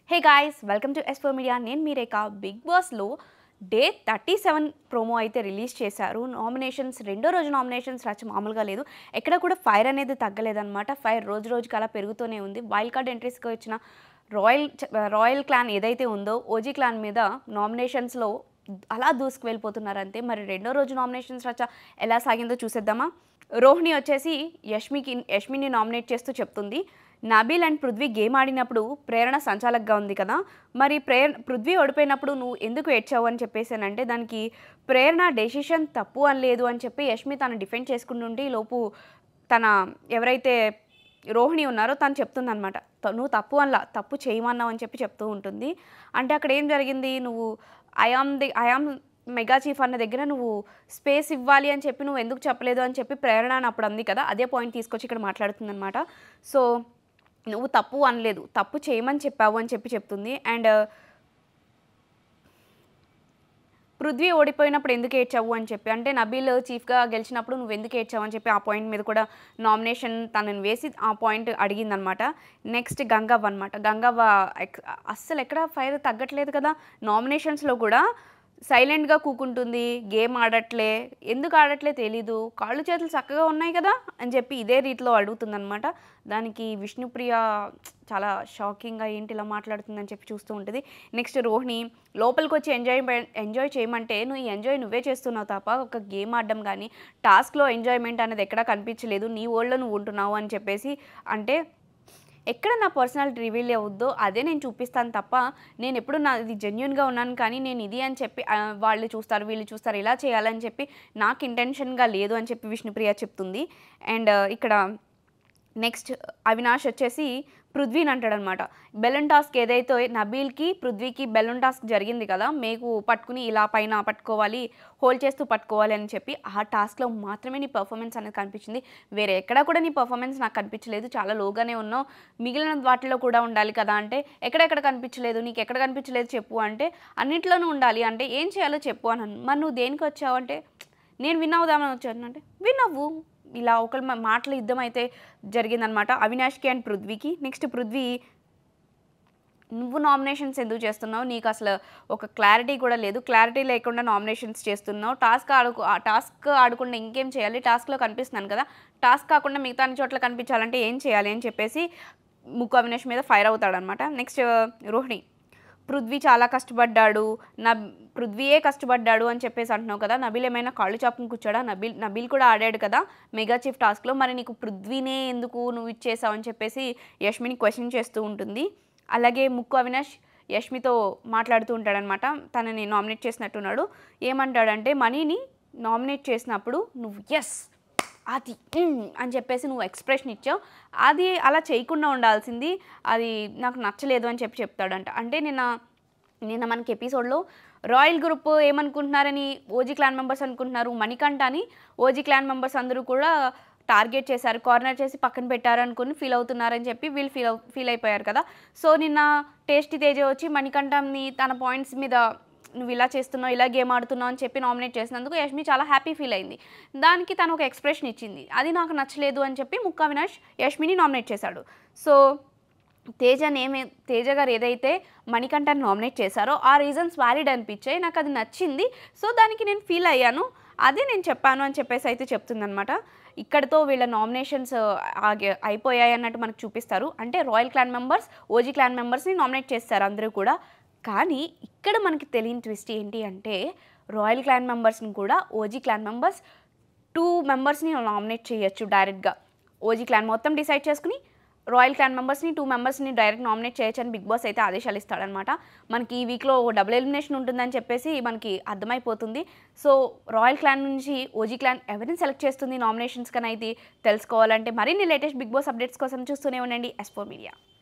Hey guys welcome to S4 media. నేను మీ రేఖ. Big బాస్లో day 37 promo అయితే రిలీజ్ చేశారు. నామినేషన్స్ రెండో రోజు నామినేషన్స్ రచ్చ మామూలుగా లేదు. ఎక్కడ కూడా ఫైర్ అనేది తగ్గలేదన్నమాట. ఫైర్ రోజు రోజుకి అలా పెరుగుతూనే ఉంది. వైల్డ్ కార్డ్ ఎంట్రీస్కి వచ్చిన రాయల్ క్లాన్ ఏదైతే ఉందో ఓజీ క్లాన్ మీద నామినేషన్స్లో అలా దూసుకు వెళ్ళిపోతున్నారు అంతే. మరి రెండో రోజు నామినేషన్స్ రచ్చ ఎలా సాగిందో చూసేద్దామా. రోహిణి వచ్చేసి యష్మిని నామినేట్ చేస్తూ చెప్తుంది, నబీల్ అండ్ పృథ్వీ గేమ్ ఆడినప్పుడు ప్రేరణ సంచాలకగా ఉంది కదా, మరి పృథ్వీ ఓడిపోయినప్పుడు నువ్వు ఎందుకు ఏడ్చావు అని చెప్పేసానంటే దానికి ప్రేరణ డెసిషన్ తప్పు అని లేదు అని చెప్పి యష్మి తను డిఫెండ్ చేసుకుంటుంటే లోపు తన ఎవరైతే రోహిణి ఉన్నారో తను చెప్తుందనమాట, నువ్వు తప్పు చేయమన్నావు అని చెప్పి చెప్తూ ఉంటుంది. అంటే అక్కడ ఏం జరిగింది, నువ్వు ఐఆమ్ మెగా చీఫ్ అన్న దగ్గర నువ్వు స్పేస్ ఇవ్వాలి అని చెప్పి నువ్వు ఎందుకు చెప్పలేదు అని చెప్పి ప్రేరణ అని అప్పుడు అంది కదా, అదే పాయింట్ తీసుకొచ్చి ఇక్కడ మాట్లాడుతుందనమాట. సో నువ్వు తప్పు అనలేదు, తప్పు చేయమని చెప్పావు అని చెప్పి చెప్తుంది. అండ్ పృథ్వీ ఓడిపోయినప్పుడు ఎందుకు ఏడ్చావు అని చెప్పి, అంటే నబీల్ చీఫ్గా గెలిచినప్పుడు నువ్వు ఎందుకు ఏడ్చావు అని చెప్పి ఆ పాయింట్ మీద కూడా నామినేషన్ తనని వేసి ఆ పాయింట్ అడిగిందనమాట. నెక్స్ట్ గంగవ్వ అనమాట. గంగవ్వ అస్సలు ఎక్కడ ఫైర్ తగ్గట్లేదు కదా, నామినేషన్స్లో కూడా సైలెంట్గా కూకుంటుంది, గేమ్ ఆడట్లే, ఎందుకు ఆడట్లే తెలీదు, కాళ్ళు చేతులు చక్కగా ఉన్నాయి కదా అని చెప్పి ఇదే రీతిలో అడుగుతుందనమాట. దానికి విష్ణుప్రియ చాలా షాకింగ్గా ఏంటి ఇలా మాట్లాడుతుందని చెప్పి చూస్తూ ఉంటుంది. నెక్స్ట్ రోహిణి లోపలికి వచ్చి ఎంజాయ్ చేయమంటే నువ్వు ఈ ఎంజాయ్ నువ్వే చేస్తున్నావు తప్ప ఒక గేమ్ ఆడడం కానీ టాస్క్లో ఎంజాయ్మెంట్ అనేది ఎక్కడా కనిపించలేదు, నీ వరల్డ్లో నువ్వు ఉంటున్నావు అని చెప్పేసి అంటే ఎక్కడ నా పర్సనాలిటీ రివీల్ అవుద్దో అదే నేను చూపిస్తాను తప్ప నేను ఎప్పుడు నాది జెన్యున్గా ఉన్నాను కానీ నేను ఇది అని చెప్పి వాళ్ళు చూస్తారు వీళ్ళు చూస్తారు ఇలా చేయాలని చెప్పి నాకు ఇంటెన్షన్గా లేదు అని చెప్పి విష్ణుప్రియ చెప్తుంది. అండ్ ఇక్కడ నెక్స్ట్ అవినాష్ వచ్చేసి పృథ్వీని అంటాడనమాట, బెలూన్ టాస్క్ ఏదైతే నబీల్కి పృథ్వీకి బెలూన్ టాస్క్ జరిగింది కదా, మేకు పట్టుకుని ఇలా పైన పట్టుకోవాలి, హోల్డ్ చేస్తూ పట్టుకోవాలి అని చెప్పి ఆ టాస్క్లో మాత్రమే నీ పర్ఫార్మెన్స్ అనేది కనిపించింది, వేరే ఎక్కడా కూడా నీ పర్ఫార్మెన్స్ నాకు కనిపించలేదు, చాలా లోగానే ఉన్నావు, మిగిలిన వాటిలో కూడా ఉండాలి కదా అంటే ఎక్కడెక్కడ కనిపించలేదు, నీకు ఎక్కడ కనిపించలేదు చెప్పు అంటే అన్నింటిలోనూ ఉండాలి అంటే ఏం చేయాలో చెప్పు అని. మరి నువ్వు దేనికి వచ్చావు అంటే నేను విన్ అవుదామని వచ్చాను అంటే విన్ అవ్వు, ఇలా ఒకరి మాటల యుద్ధం అయితే జరిగిందనమాట అవినాష్కి అండ్ పృథ్వీకి. నెక్స్ట్ పృథ్వీ, నువ్వు నామినేషన్స్ ఎందుకు చేస్తున్నావు, నీకు అసలు ఒక క్లారిటీ కూడా లేదు, క్లారిటీ లేకుండా నామినేషన్స్ చేస్తున్నావు, టాస్క్ ఆడకుండా ఇంకేం చేయాలి, టాస్క్లో కనిపిస్తున్నాను కదా, టాస్క్ కాకుండా మిగతా అన్ని చోట్ల కనిపించాలంటే ఏం చేయాలి అని చెప్పేసి ముక్కు అవినాష్ మీద ఫైర్ అవుతాడనమాట. నెక్స్ట్ రోహిణి, పృథ్వీ చాలా కష్టపడ్డాడు, పృథ్వీయే కష్టపడ్డాడు అని చెప్పేసి అంటున్నావు కదా, నబీల్ ఏమైనా కాళ్ళు చాపుకుని కూర్చోడా, నబీల్ కూడా ఆడాడు కదా మెగా చీఫ్ టాస్క్లో, మరి నీకు పృథ్వీనే ఎందుకు నువ్వు ఇచ్చేసావు అని చెప్పేసి యష్మిని క్వశ్చన్ చేస్తూ ఉంటుంది. అలాగే ముక్కు అవినాష్ యష్మితో మాట్లాడుతూ ఉంటాడనమాట, తనని నామినేట్ చేసినట్టున్నాడు. ఏమంటాడంటే మనీని నామినేట్ చేసినప్పుడు నువ్వు ఎస్ అది అని చెప్పేసి నువ్వు ఎక్స్ప్రెషన్ ఇచ్చావు, అది అలా చేయకుండా ఉండాల్సింది, అది నాకు నచ్చలేదు అని చెప్పి చెప్తాడంట. అంటే నిన్న మనకి ఎపిసోడ్లో రాయల్ గ్రూప్ ఏమనుకుంటున్నారని ఓజీ క్లాన్ మెంబర్స్ అనుకుంటున్నారు, మణికంఠ అని ఓజీ క్లాన్ మెంబర్స్ అందరూ కూడా టార్గెట్ చేశారు, కార్నర్ చేసి పక్కన పెట్టారు అనుకుని ఫీల్ అవుతున్నారని చెప్పి వీళ్ళు ఫీల్ అయిపోయారు కదా. సో నిన్న టేస్టీ తేజ వచ్చి మణికంఠని తన పాయింట్స్ మీద నువ్వు ఇలా చేస్తున్నావు, ఇలా గేమ్ ఆడుతున్నావు అని చెప్పి నామినేట్ చేసినందుకు యష్మి చాలా హ్యాపీ ఫీల్ అయింది, దానికి తను ఒక ఎక్స్ప్రెషన్ ఇచ్చింది, అది నాకు నచ్చలేదు అని చెప్పి ముక్కు అవినాష్ యష్మిని నామినేట్ చేశాడు. సో తేజ గారు ఏదైతే మణికంఠని నామినేట్ చేశారో ఆ రీజన్స్ వ్యాలిడ్ అనిపించాయి, నాకు అది నచ్చింది, సో దానికి నేను ఫీల్ అయ్యాను, అదే నేను చెప్పాను అని చెప్పేసి అయితే చెప్తుందనమాట. ఇక్కడితో వీళ్ళ నామినేషన్స్ అయిపోయాయి అన్నట్టు మనకు చూపిస్తారు. అంటే royal clan members OG clan మెంబర్స్ని నామినేట్ చేస్తారు అందరూ కూడా. కానీ ఇక్కడ మనకి తెలియని ట్విస్ట్ ఏంటి అంటే రాయల్ క్లాన్ మెంబర్స్ని కూడా ఓజీ క్లాన్ మెంబర్స్ 2 మెంబర్స్ని నామినేట్ చేయొచ్చు డైరెక్ట్గా. ఓజీ క్లాన్ మొత్తం డిసైడ్ చేసుకుని రాయల్ క్లాన్ మెంబర్స్ని 2 మెంబర్స్ని డైరెక్ట్ నామినేట్ చేయొచ్చు అని బిగ్ బాస్ అయితే ఆదేశాలు ఇస్తాడనమాట. మనకి ఈ వీక్లో డబుల్ ఎలిమినేషన్ ఉంటుందని చెప్పేసి మనకి అర్థమైపోతుంది. సో రాయల్ క్లాన్ నుంచి ఓజీ క్లాన్ ఎవరిని సెలెక్ట్ చేస్తుంది నామినేషన్స్ కన్నా అయితే తెలుసుకోవాలంటే మరిన్ని లేటెస్ట్ బిగ్ బాస్ అప్డేట్స్ కోసం చూస్తూనే ఉండండి S4 మీడియా.